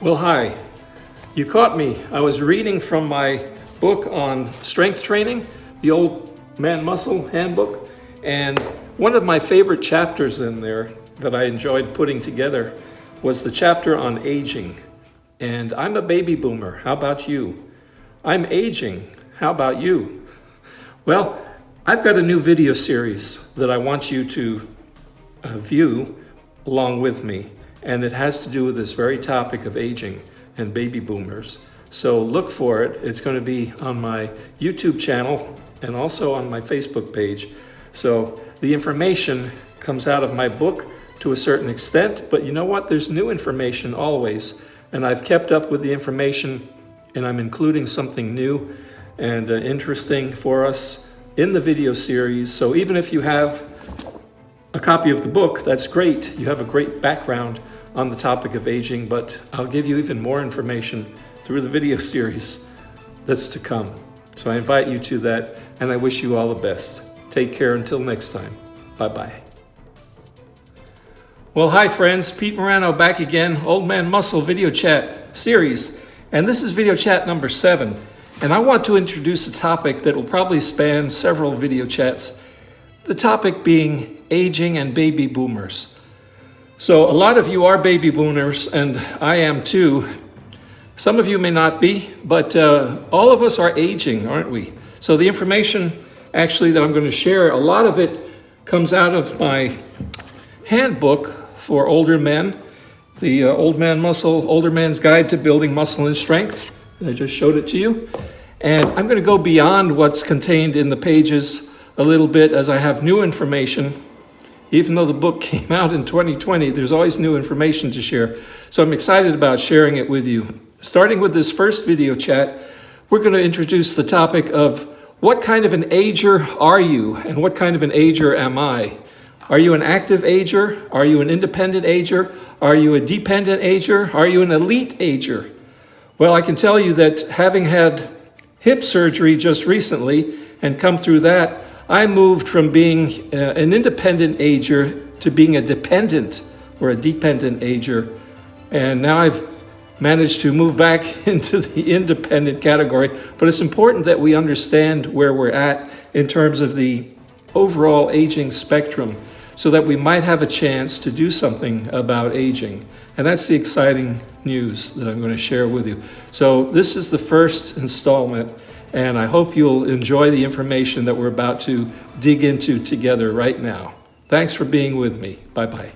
Well, hi. You caught me. I was reading from my book on strength training, the Old Man Muscle Handbook, and one of my favorite chapters in there that I enjoyed putting together was the chapter on aging. And I'm a baby boomer. How about you? I'm aging. How about you? Well, I've got a new video series that I want you to view along with me. And it has to do with this very topic of aging and baby boomers. So look for it. It's going to be on my YouTube channel and also on my Facebook page. So the information comes out of my book to a certain extent, but you know what? There's new information always. And I've kept up with the information, and I'm including something new and interesting for us in the video series. So even if you have a copy of the book, that's great. You have a great background on the topic of aging, but I'll give you even more information through the video series that's to come. So I invite you to that, and I wish you all the best. Take care until next time. Bye-bye. Well, hi friends, Pete Morano back again, Old Man Muscle video chat series. And this is video chat number 7. And I want to introduce a topic that will probably span several video chats. The topic being aging and baby boomers. So a lot of you are baby boomers, and I am too. Some of you may not be, but all of us are aging, aren't we? So the information actually that I'm going to share, a lot of it comes out of my handbook for older men, the Old Man Muscle, Older Man's Guide to Building Muscle and Strength. I just showed it to you. And I'm going to go beyond what's contained in the pages a little bit as I have new information. Even though the book came out in 2020, there's always new information to share. So I'm excited about sharing it with you. Starting with this first video chat, we're going to introduce the topic of what kind of an ager are you and what kind of an ager am I? Are you an active ager? Are you an independent ager? Are you a dependent ager? Are you an elite ager? Well, I can tell you that having had hip surgery just recently and come through that, I moved from being an independent ager to being a dependent or a dependent ager. And now I've managed to move back into the independent category. But it's important that we understand where we're at in terms of the overall aging spectrum so that we might have a chance to do something about aging. And that's the exciting news that I'm going to share with you. So this is the first installment. And I hope you'll enjoy the information that we're about to dig into together right now. Thanks for being with me. Bye-bye.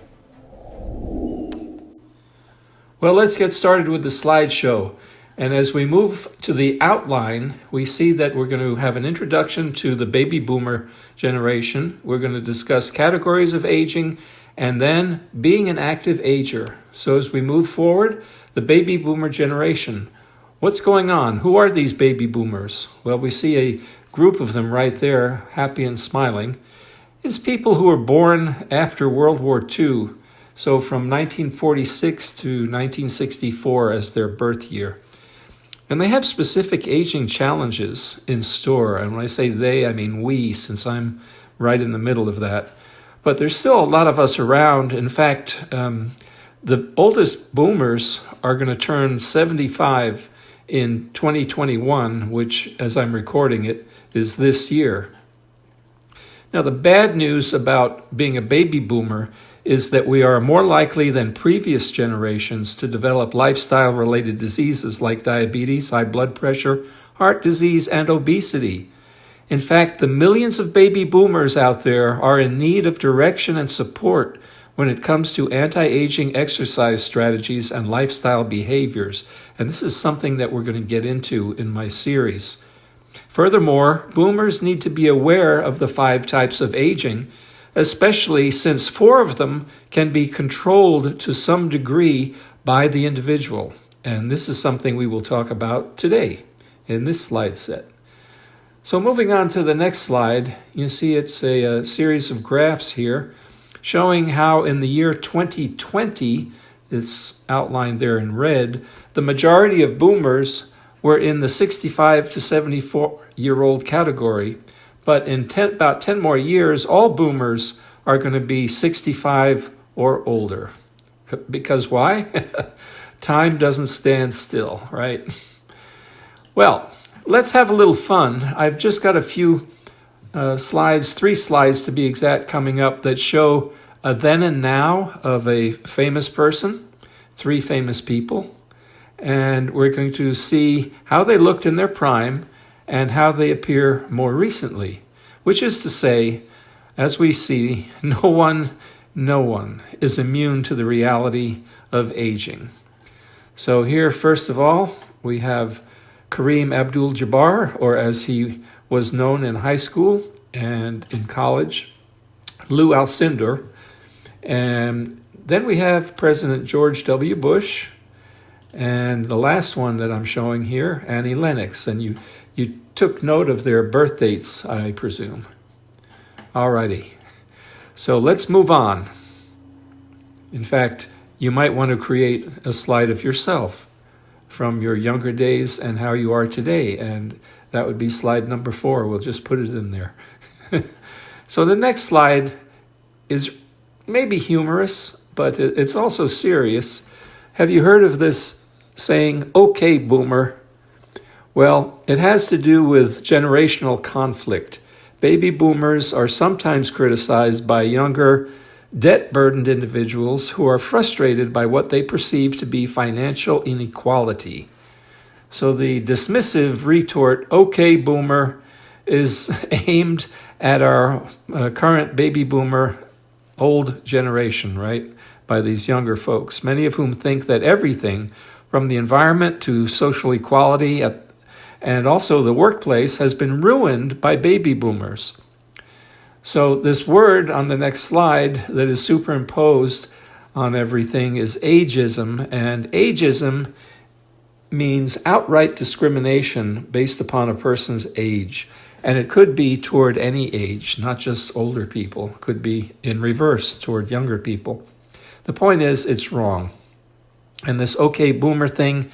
Well, let's get started with the slideshow. And as we move to the outline, we see that we're going to have an introduction to the baby boomer generation. We're going to discuss categories of aging and then being an active ager. So as we move forward, the baby boomer generation. What's going on? Who are these baby boomers? Well, we see a group of them right there, happy and smiling. It's people who were born after World War II, so from 1946 to 1964 as their birth year. And they have specific aging challenges in store. And when I say they, I mean we, since I'm right in the middle of that. But there's still a lot of us around. In fact, the oldest boomers are going to turn 75 in 2021, which, as I'm recording it, is this year. Now, the bad news about being a baby boomer is that we are more likely than previous generations to develop lifestyle-related diseases like diabetes, high blood pressure, heart disease, and obesity. In fact, the millions of baby boomers out there are in need of direction and support when it comes to anti-aging exercise strategies and lifestyle behaviors. And this is something that we're going to get into in my series. Furthermore, boomers need to be aware of the 5 types of aging, especially since 4 of them can be controlled to some degree by the individual. And this is something we will talk about today in this slide set. So moving on to the next slide, you see it's a series of graphs here showing how in the year 2020, it's outlined there in red, the majority of boomers were in the 65 to 74-year-old category. But in about 10 more years, all boomers are going to be 65 or older. Because why? Time doesn't stand still, right? Well, let's have a little fun. I've just got a few slides, 3 slides to be exact, coming up that show a then and now of a famous person, 3 famous people. And we're going to see how they looked in their prime and how they appear more recently, which is to say, as we see, no one is immune to the reality of aging. So here, first of all, we have Kareem Abdul-Jabbar, or as he was known in high school and in college, Lou Alcindor. And then we have President George W. Bush, and the last one that I'm showing here, Annie Lennox. And you took note of their birth dates, I presume. Alrighty, so let's move on. In fact, you might want to create a slide of yourself from your younger days and how you are today, and that would be slide number 4. We'll just put it in there. So the next slide is maybe humorous, but it's also serious. Have you heard of this saying, "Okay, boomer"? Well, it has to do with generational conflict. Baby boomers are sometimes criticized by younger, debt-burdened individuals who are frustrated by what they perceive to be financial inequality. So the dismissive retort, "Okay, boomer," is aimed at our current baby boomer old generation, right? By these younger folks, many of whom think that everything from the environment to social equality and also the workplace has been ruined by baby boomers. So this word on the next slide that is superimposed on everything is ageism, and ageism means outright discrimination based upon a person's age. And it could be toward any age, not just older people. It could be in reverse toward younger people. The point is, it's wrong. And this "okay, boomer" thing,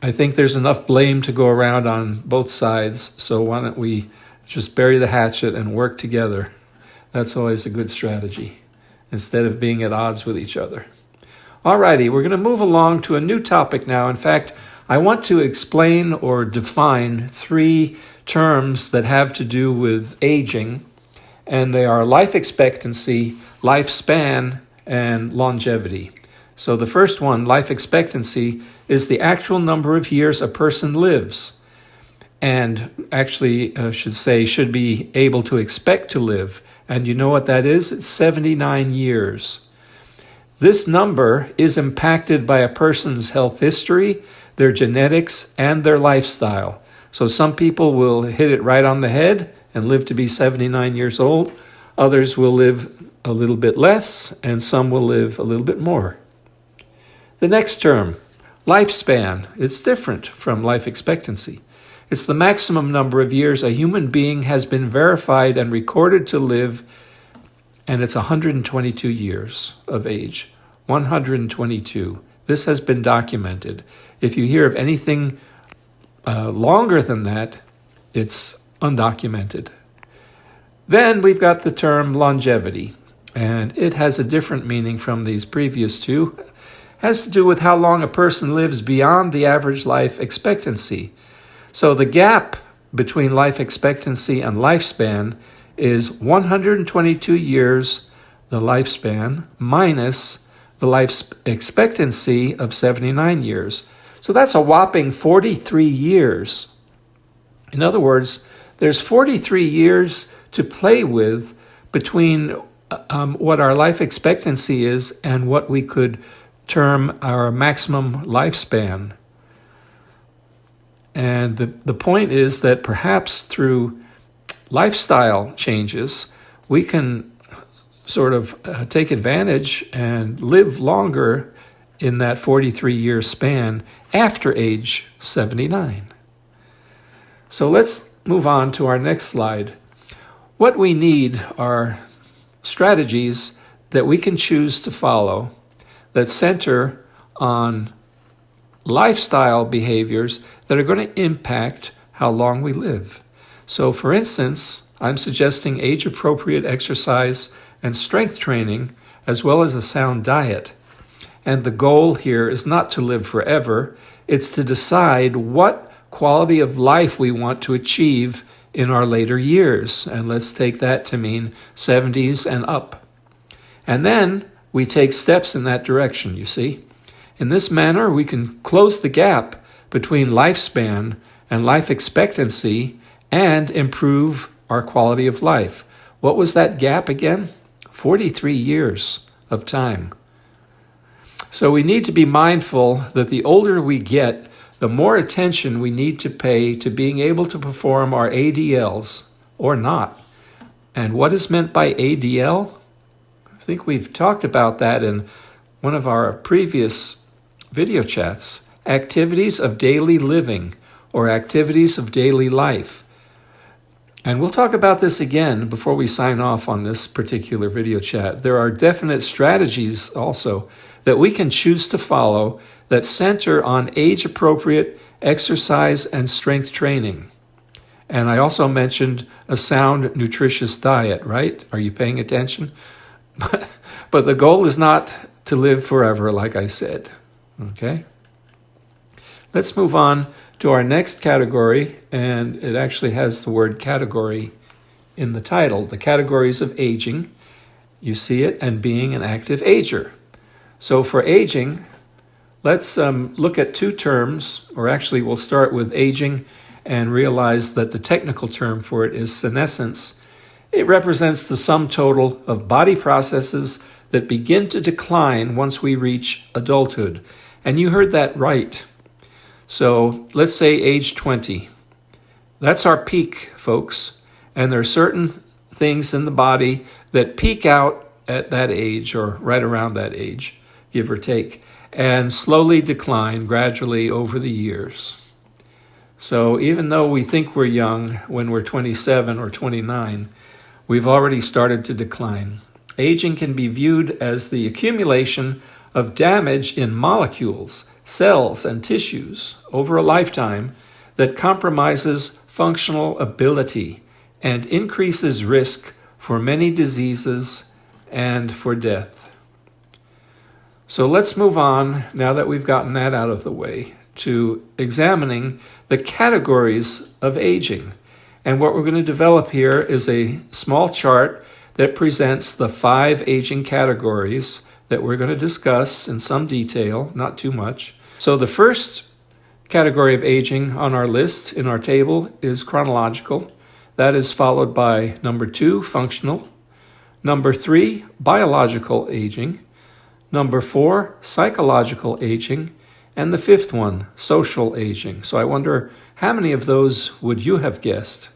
I think there's enough blame to go around on both sides. So why don't we just bury the hatchet and work together? That's always a good strategy, instead of being at odds with each other. Alrighty, we're going to move along to a new topic now. In fact, I want to explain or define 3 terms that have to do with aging, and they are life expectancy, lifespan, and longevity. So the first one, life expectancy, is the actual number of years a person lives, and actually should be able to expect to live. And you know what that is? It's 79 years. This number is impacted by a person's health history, their genetics, and their lifestyle. So some people will hit it right on the head and live to be 79 years old. Others will live a little bit less, and some will live a little bit more. The next term, lifespan, it's different from life expectancy. It's the maximum number of years a human being has been verified and recorded to live, and it's 122 years of age. 122. This has been documented. If you hear of anything longer than that, it's undocumented. Then we've got the term longevity, and it has a different meaning from these previous 2. It has to do with how long a person lives beyond the average life expectancy. So the gap between life expectancy and lifespan is 122 years, the lifespan, minus the life expectancy of 79 years. So that's a whopping 43 years. In other words, there's 43 years to play with between what our life expectancy is and what we could term our maximum lifespan. And the point is that perhaps through lifestyle changes, we can sort of take advantage and live longer in that 43-year span after age 79. So let's move on to our next slide. What we need are strategies that we can choose to follow that center on lifestyle behaviors that are going to impact how long we live. So for instance, I'm suggesting age-appropriate exercise and strength training, as well as a sound diet. And the goal here is not to live forever. It's to decide what quality of life we want to achieve in our later years. And let's take that to mean 70s and up. And then we take steps in that direction, you see. In this manner, we can close the gap between lifespan and life expectancy and improve our quality of life. What was that gap again? 43 years of time. So we need to be mindful that the older we get, the more attention we need to pay to being able to perform our ADLs or not. And what is meant by ADL? I think we've talked about that in one of our previous video chats. Activities of daily living or activities of daily life. And we'll talk about this again before we sign off on this particular video chat. There are definite strategies also that we can choose to follow that center on able exercise and strength training. And I also mentioned a sound, nutritious diet, right? Are you paying attention? But the goal is not to live forever, like I said. Okay? Let's move on to our next category, and it actually has the word category in the title, the categories of aging. You see it, and being an active ager. So for aging, let's look at two terms, or actually we'll start with aging and realize that the technical term for it is senescence. It represents the sum total of body processes that begin to decline once we reach adulthood. And you heard that right. So let's say age 20. That's our peak, folks. And there are certain things in the body that peak out at that age or right around that age, give or take, and slowly decline gradually over the years. So even though we think we're young when we're 27 or 29, we've already started to decline. Aging can be viewed as the accumulation of damage in molecules, cells, and tissues over a lifetime that compromises functional ability and increases risk for many diseases and for death. So let's move on, now that we've gotten that out of the way, to examining the categories of aging. And what we're going to develop here is a small chart that presents the 5 aging categories that we're going to discuss in some detail, not too much. So the first category of aging on our list in our table is chronological. That is followed by number 2, functional. Number 3, biological aging. Number 4, psychological aging. And the 5th one, social aging. So I wonder, how many of those would you have guessed?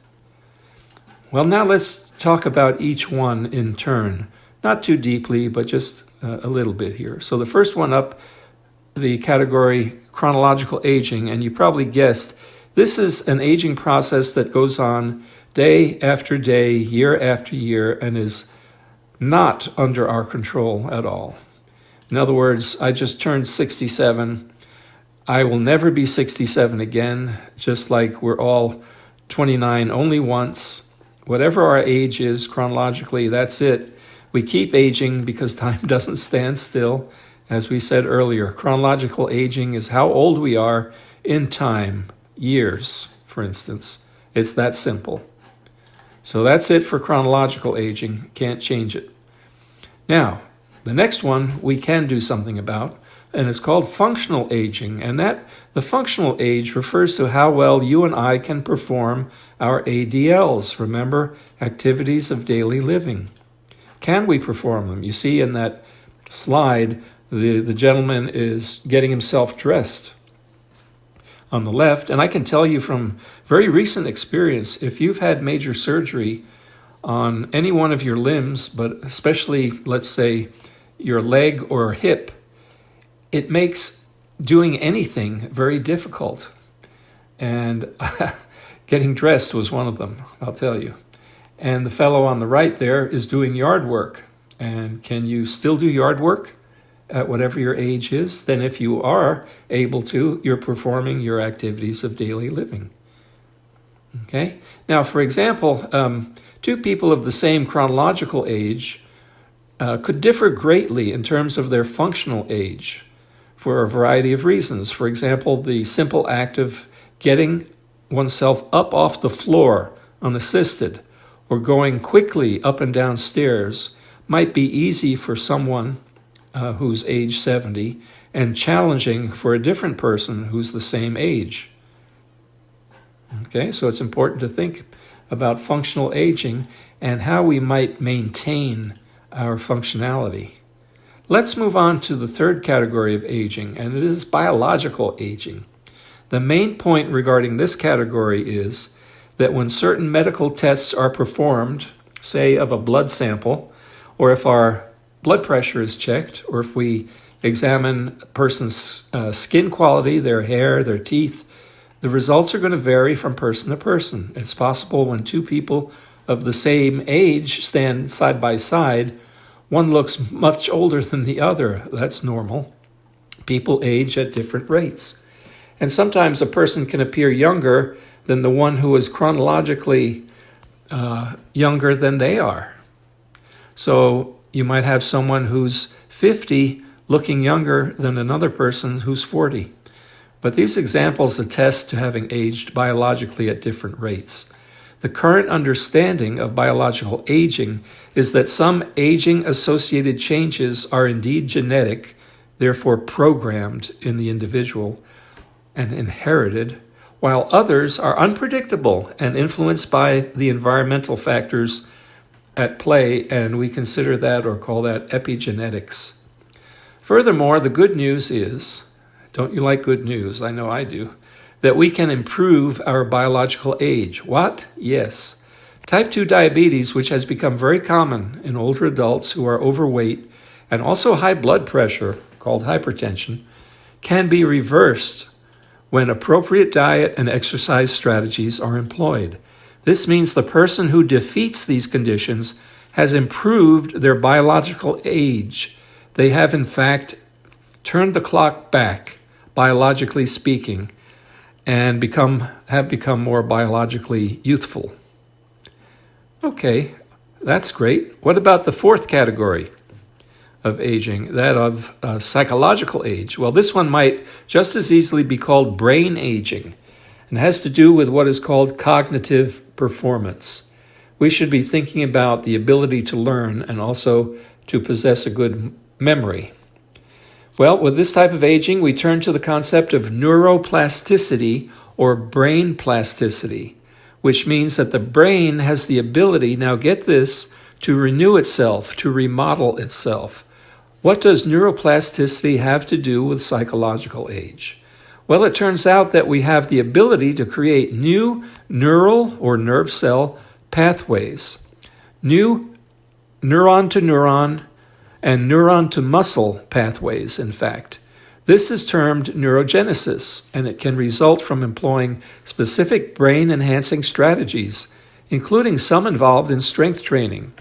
Well, now let's talk about each one in turn. Not too deeply, but just a little bit here. So the first one up, the category chronological aging, and you probably guessed, this is an aging process that goes on day after day, year after year, and is not under our control at all. In other words, I just turned 67. I will never be 67 again, just like we're all 29 only once. Whatever our age is chronologically, that's it. We keep aging because time doesn't stand still. As we said earlier, chronological aging is how old we are in time, years, for instance. It's that simple. So that's it for chronological aging. Can't change it. Now, the next one we can do something about, and it's called functional aging. And that the functional age refers to how well you and I can perform our ADLs. Remember, activities of daily living. Can we perform them? You see in that slide, the gentleman is getting himself dressed on the left. And I can tell you from very recent experience, if you've had major surgery on any one of your limbs, but especially, let's say, your leg or hip, it makes doing anything very difficult. And getting dressed was one of them, I'll tell you. And the fellow on the right there is doing yard work. And can you still do yard work at whatever your age is? Then if you are able to, you're performing your activities of daily living. Okay? Now, for example, two people of the same chronological age could differ greatly in terms of their functional age for a variety of reasons. For example, the simple act of getting oneself up off the floor unassisted or going quickly up and down stairs might be easy for someone who's age 70 and challenging for a different person who's the same age. Okay, so it's important to think about functional aging and how we might maintain our functionality. Let's move on to the third category of aging, and it is biological aging. The main point regarding this category is that when certain medical tests are performed, say of a blood sample, or if our blood pressure is checked, or if we examine a person's skin quality, their hair, their teeth, the results are going to vary from person to person. It's possible when two people of the same age stand side by side, one looks much older than the other. That's normal. People age at different rates. And sometimes a person can appear younger than the one who is chronologically younger than they are. So you might have someone who's 50 looking younger than another person who's 40. But these examples attest to having aged biologically at different rates. The current understanding of biological aging is that some aging-associated changes are indeed genetic, therefore programmed in the individual and inherited, while others are unpredictable and influenced by the environmental factors at play, and we consider that or call that epigenetics. Furthermore, the good news is, don't you like good news? I know I do. That we can improve our biological age. What? Yes. Type 2 diabetes, which has become very common in older adults who are overweight, and also high blood pressure, called hypertension, can be reversed when appropriate diet and exercise strategies are employed. This means the person who defeats these conditions has improved their biological age. They have, in fact, turned the clock back, biologically speaking, and have become more biologically youthful. Okay, that's great. What about the fourth category of aging, that of psychological age? Well, this one might just as easily be called brain aging and has to do with what is called cognitive performance. We should be thinking about the ability to learn and also to possess a good memory. Well, with this type of aging, we turn to the concept of neuroplasticity or brain plasticity, which means that the brain has the ability, now get this, to renew itself, to remodel itself. What does neuroplasticity have to do with psychological age? Well, it turns out that we have the ability to create new neural or nerve cell pathways, new neuron to neuron and neuron to muscle pathways, in fact. This is termed neurogenesis, and it can result from employing specific brain-enhancing strategies, including some involved in strength training.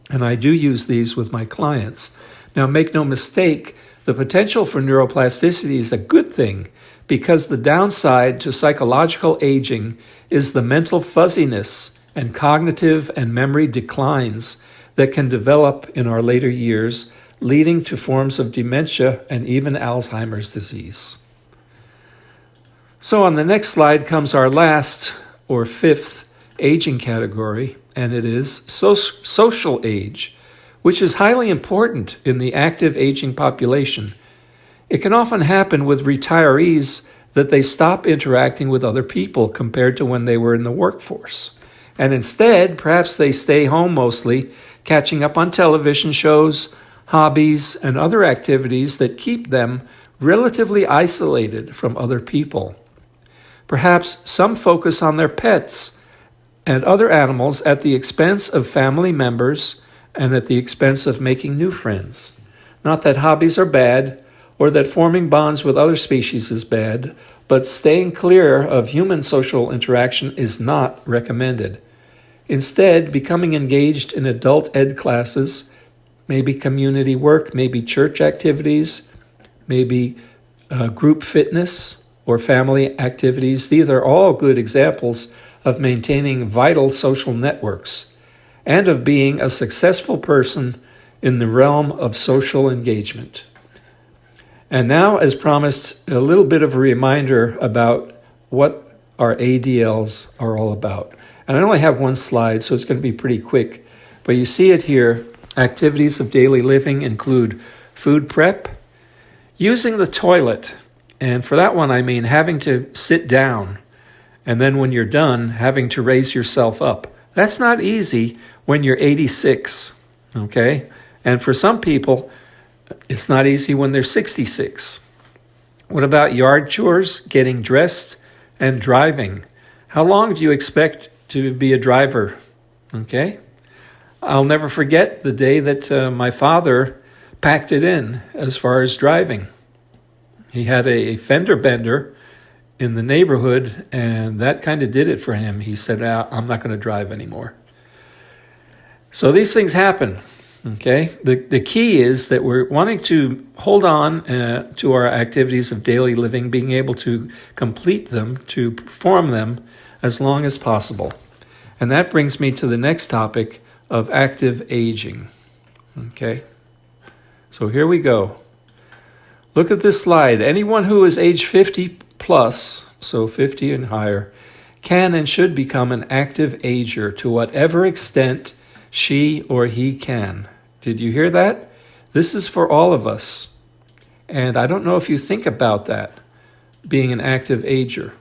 And I do use these with my clients. Now, make no mistake, the potential for neuroplasticity is a good thing because the downside to psychological aging is the mental fuzziness and cognitive and memory declines that can develop in our later years, leading to forms of dementia and even Alzheimer's disease. So on the next slide comes our last or fifth aging category, and it is social age, which is highly important in the active aging population. It can often happen with retirees that they stop interacting with other people compared to when they were in the workforce. And instead, perhaps they stay home mostly, catching up on television shows, hobbies, and other activities that keep them relatively isolated from other people. Perhaps some focus on their pets and other animals at the expense of family members and at the expense of making new friends. Not that hobbies are bad or that forming bonds with other species is bad, but staying clear of human social interaction is not recommended. Instead, becoming engaged in adult ed classes, maybe community work, maybe church activities, maybe group fitness or family activities, these are all good examples of maintaining vital social networks and of being a successful person in the realm of social engagement. And now, as promised, a little bit of a reminder about what our ADLs are all about. And I only have one slide, so it's going to be pretty quick. But you see it here. Activities of daily living include food prep, using the toilet, and for that one I mean having to sit down, and then when you're done, having to raise yourself up. That's not easy when you're 86, okay? And for some people, it's not easy when they're 66. What about yard chores, getting dressed, and driving? How long do you expect to be a driver? Okay? I'll never forget the day that my father packed it in as far as driving. He had a fender bender in the neighborhood, and that kind of did it for him. He said, I'm not going to drive anymore. So these things happen. Okay, the key is that we're wanting to hold on to our activities of daily living, being able to complete them, to perform them as long as possible. And that brings me to the next topic of active aging. Okay, so here we go. Look at this slide. Anyone who is age 50 plus, so 50 and higher, can and should become an active ager to whatever extent she or he can. Did you hear that? This is for all of us. And I don't know if you think about that, being an active ager.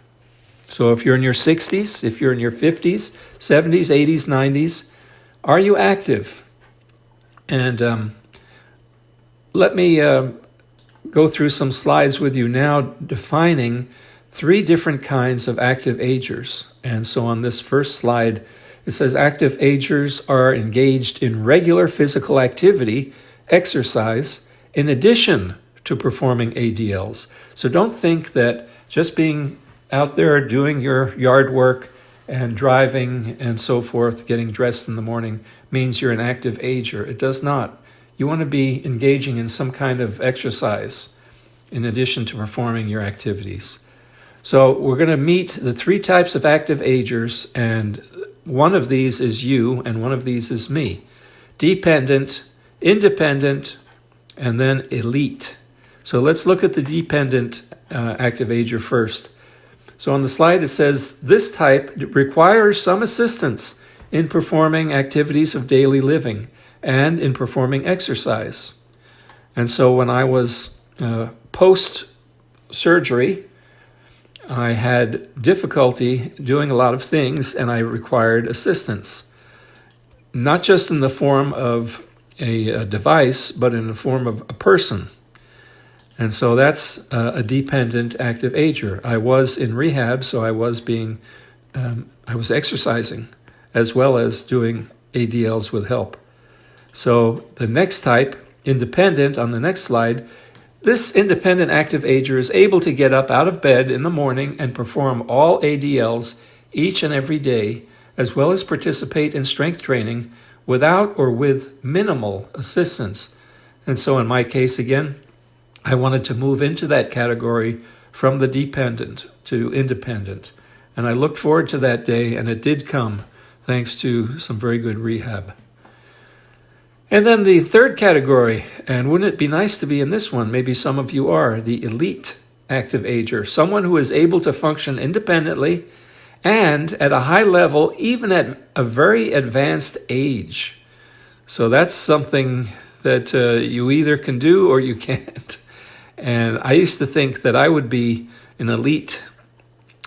So if you're in your 60s, if you're in your 50s, 70s, 80s, 90s, are you active? And let me go through some slides with you now defining 3 different kinds of active agers. And so on this first slide, it says active agers are engaged in regular physical activity, exercise, in addition to performing ADLs. So don't think that just being out there doing your yard work and driving and so forth, getting dressed in the morning, means you're an active ager. It does not. You want to be engaging in some kind of exercise in addition to performing your activities. So we're going to meet the 3 types of active agers, and one of these is you, and one of these is me. Dependent, independent, and then elite. So let's look at the dependent active ager first. So on the slide it says, this type requires some assistance in performing activities of daily living and in performing exercise. And so when I was post-surgery, I had difficulty doing a lot of things, and I required assistance, not just in the form of a device, but in the form of a person. And so that's a dependent active ager. I was in rehab, so I was exercising as well as doing ADLs with help. So the next type, independent, on the next slide, this independent active ager is able to get up out of bed in the morning and perform all ADLs each and every day, as well as participate in strength training without or with minimal assistance. And so in my case, again, I wanted to move into that category from the dependent to independent. And I looked forward to that day, and it did come thanks to some very good rehab. And then the third category, and wouldn't it be nice to be in this one? Maybe some of you are, the elite active ager, someone who is able to function independently and at a high level, even at a very advanced age. So that's something that you either can do or you can't. And I used to think that I would be an elite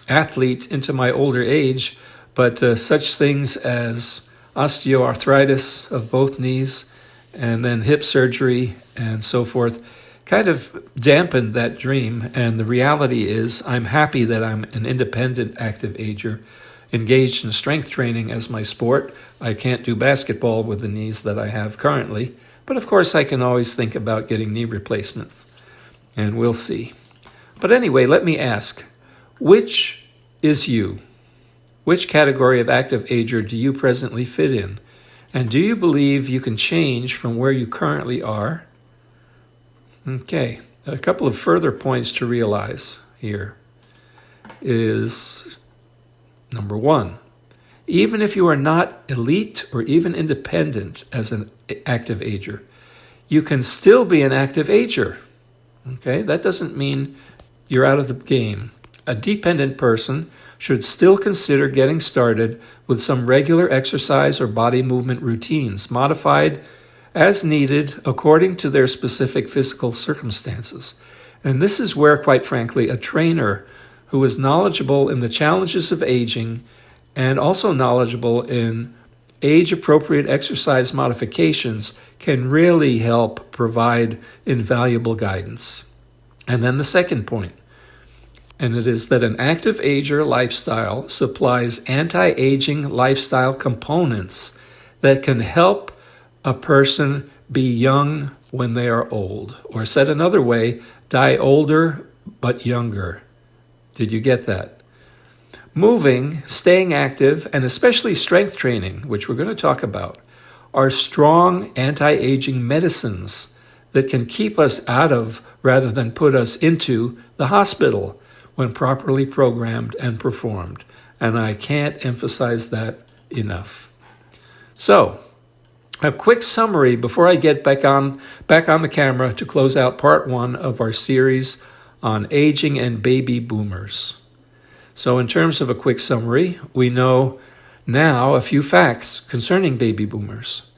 athlete into my older age, but such things as osteoarthritis of both knees and then hip surgery and so forth kind of dampened that dream. And the reality is I'm happy that I'm an independent active ager, engaged in strength training as my sport. I can't do basketball with the knees that I have currently, but of course I can always think about getting knee replacements, and we'll see. But anyway, let me ask, which is you? Which category of active ager do you presently fit in? And do you believe you can change from where you currently are? Okay, a couple of further points to realize here is, number 1, even if you are not elite or even independent as an active ager, you can still be an active ager. Okay, that doesn't mean you're out of the game. A dependent person should still consider getting started with some regular exercise or body movement routines, modified as needed according to their specific physical circumstances. And this is where, quite frankly, a trainer who is knowledgeable in the challenges of aging and also knowledgeable in age-appropriate exercise modifications can really help provide invaluable guidance. And then the second point, and it is that an active ager lifestyle supplies anti-aging lifestyle components that can help a person be young when they are old, or said another way, die older but younger. Did you get that? Moving, staying active, and especially strength training, which we're going to talk about, are strong anti-aging medicines that can keep us out of, rather than put us into, the hospital when properly programmed and performed. And I can't emphasize that enough. So, a quick summary before I get back on the camera to close out part 1 of our series on aging and baby boomers. So in terms of a quick summary, we know now a few facts concerning baby boomers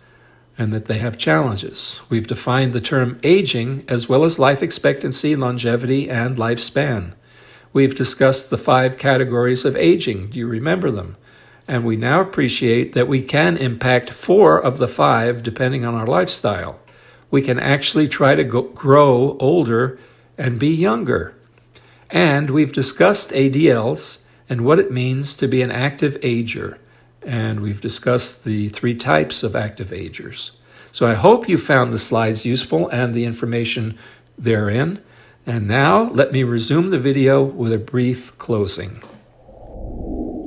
and that they have challenges. We've defined the term aging as well as life expectancy, longevity, and lifespan. We've discussed the 5 categories of aging. Do you remember them? And we now appreciate that we can impact 4 of the 5 depending on our lifestyle. We can actually try to grow older and be younger. And we've discussed ADLs and what it means to be an active ager. And we've discussed the 3 types of active agers. So I hope you found the slides useful and the information therein. And now let me resume the video with a brief closing.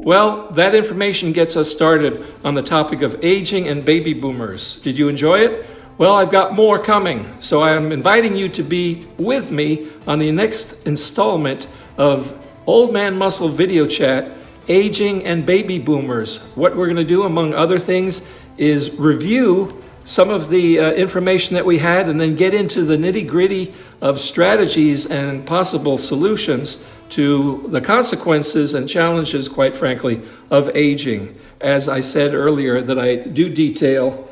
Well, that information gets us started on the topic of aging and baby boomers. Did you enjoy it? Well, I've got more coming, so I'm inviting you to be with me on the next installment of Old Man Muscle Video Chat, Aging and Baby Boomers. What we're going to do, among other things, is review some of the information that we had and then get into the nitty-gritty of strategies and possible solutions to the consequences and challenges, quite frankly, of aging. As I said earlier, that I do detail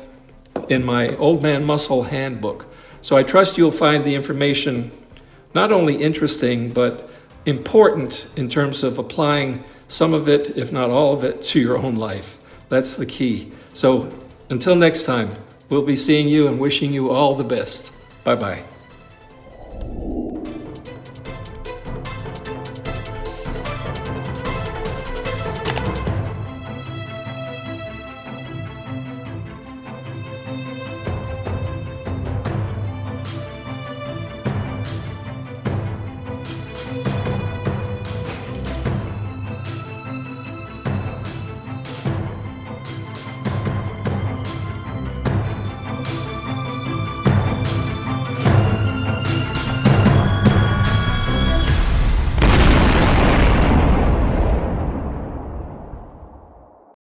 in my Old Man Muscle Handbook. So I trust you'll find the information not only interesting, but important in terms of applying some of it, if not all of it, to your own life. That's the key. So until next time, we'll be seeing you and wishing you all the best. Bye-bye.